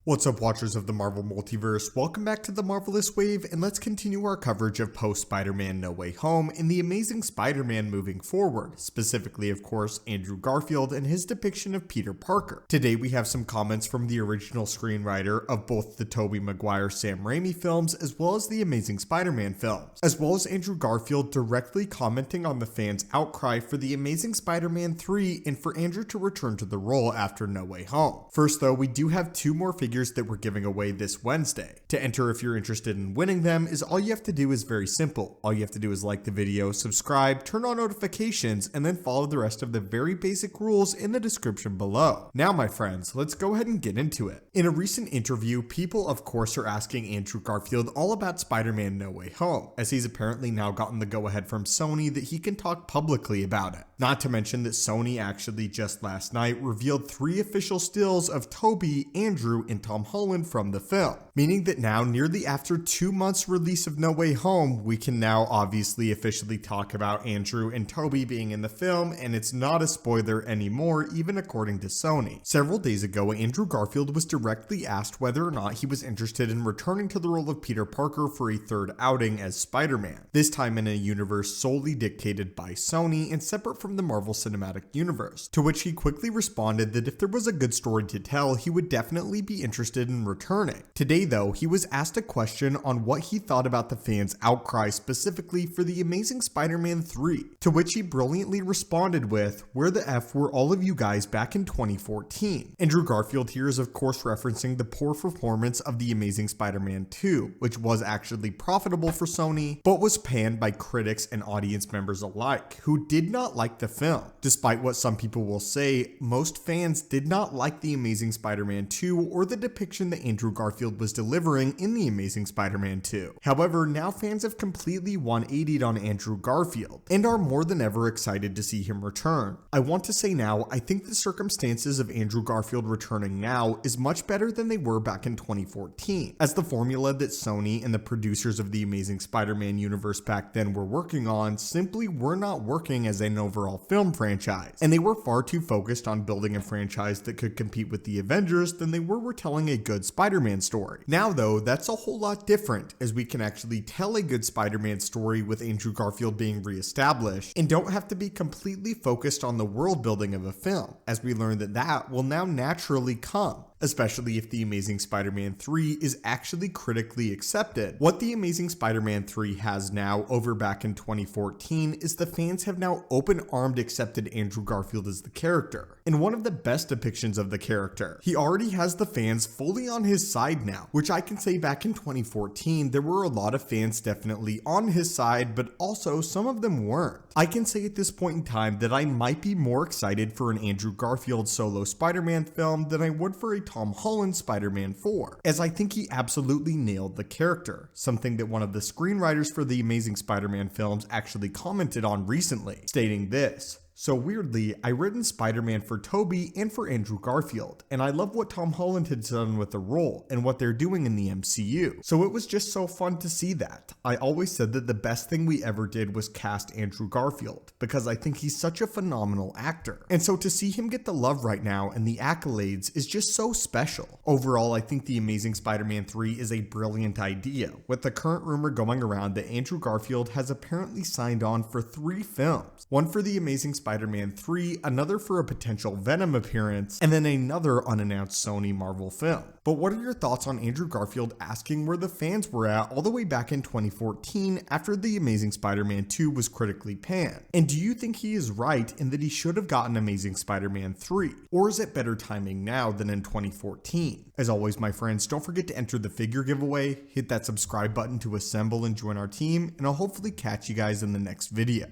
What's up, watchers of the Marvel Multiverse? Welcome back to the Marvelous Wave, and let's continue our coverage of post-Spider-Man No Way Home and the Amazing Spider-Man moving forward, specifically, of course, Andrew Garfield and his depiction of Peter Parker. Today we have some comments from the original screenwriter of both the Tobey Maguire Sam Raimi films as well as the Amazing Spider-Man films, as well as Andrew Garfield directly commenting on the fans' outcry for the Amazing Spider-Man 3 and for Andrew to return to the role after No Way Home. First though, we do have two more figures that we're giving away this Wednesday. To enter, if you're interested in winning them, is all you have to do is very simple. All you have to do is like the video, subscribe, turn on notifications, and then follow the rest of the very basic rules in the description below. Now, my friends, let's go ahead and get into it. In a recent interview, people of course are asking Andrew Garfield all about Spider-Man No Way Home, as he's apparently now gotten the go-ahead from Sony that he can talk publicly about it. Not to mention that Sony actually just last night revealed 3 official stills of Tobey, Andrew, and Tom Holland from the film, meaning that now, nearly after 2 months release of No Way Home, we can now obviously officially talk about Andrew and Tobey being in the film, and it's not a spoiler anymore, even according to Sony. Several days ago, Andrew Garfield was directly asked whether or not he was interested in returning to the role of Peter Parker for a third outing as Spider-Man, this time in a universe solely dictated by Sony and separate from the Marvel Cinematic Universe, to which he quickly responded that if there was a good story to tell, he would definitely be interested in returning. Today though, he was asked a question on what he thought about the fans' outcry specifically for the Amazing Spider-Man 3, to which he brilliantly responded with, "Where the F were all of you guys back in 2014? Andrew Garfield here is of course referencing the poor performance of the Amazing Spider-Man 2, which was actually profitable for Sony, but was panned by critics and audience members alike, who did not like the film. Despite what some people will say, most fans did not like the Amazing Spider-Man 2 or the depiction that Andrew Garfield was delivering in the Amazing Spider-Man 2. However, now fans have completely 180'd on Andrew Garfield, and are more than ever excited to see him return. I want to say now, I think the circumstances of Andrew Garfield returning now is much better than they were back in 2014, as the formula that Sony and the producers of the Amazing Spider-Man universe back then were working on simply were not working as an overall film franchise, and they were far too focused on building a franchise that could compete with the Avengers than they were telling a good Spider-Man story. Now though, that's a whole lot different, as we can actually tell a good Spider-Man story with Andrew Garfield being re-established, and don't have to be completely focused on the world building of a film, as we learn that that will now naturally come, especially if the Amazing Spider-Man 3 is actually critically accepted. What the Amazing Spider-Man 3 has now over back in 2014 is the fans have now open-armed accepted Andrew Garfield as the character, and one of the best depictions of the character. He already has the fans fully on his side now, which I can say back in 2014 there were a lot of fans definitely on his side, but also some of them weren't. I can say at this point in time that I might be more excited for an Andrew Garfield solo Spider-Man film than I would for a Tom Holland Spider-Man 4, as I think he absolutely nailed the character, something that one of the screenwriters for the Amazing Spider-Man films actually commented on recently, stating this: "So weirdly, I written Spider-Man for Tobey and for Andrew Garfield, and I love what Tom Holland had done with the role and what they're doing in the MCU. So it was just so fun to see that. I always said that the best thing we ever did was cast Andrew Garfield, because I think he's such a phenomenal actor. And so to see him get the love right now and the accolades is just so special. Overall, I think the Amazing Spider-Man 3 is a brilliant idea, with the current rumor going around that Andrew Garfield has apparently signed on for 3 films, one for the Amazing Spider-Man 3, another for a potential Venom appearance, and then another unannounced Sony Marvel film. But what are your thoughts on Andrew Garfield asking where the fans were at all the way back in 2014 after the Amazing Spider-Man 2 was critically panned? And do you think he is right in that he should have gotten Amazing Spider-Man 3? Or is it better timing now than in 2014? As always, my friends, don't forget to enter the figure giveaway, hit that subscribe button to assemble and join our team, and I'll hopefully catch you guys in the next video.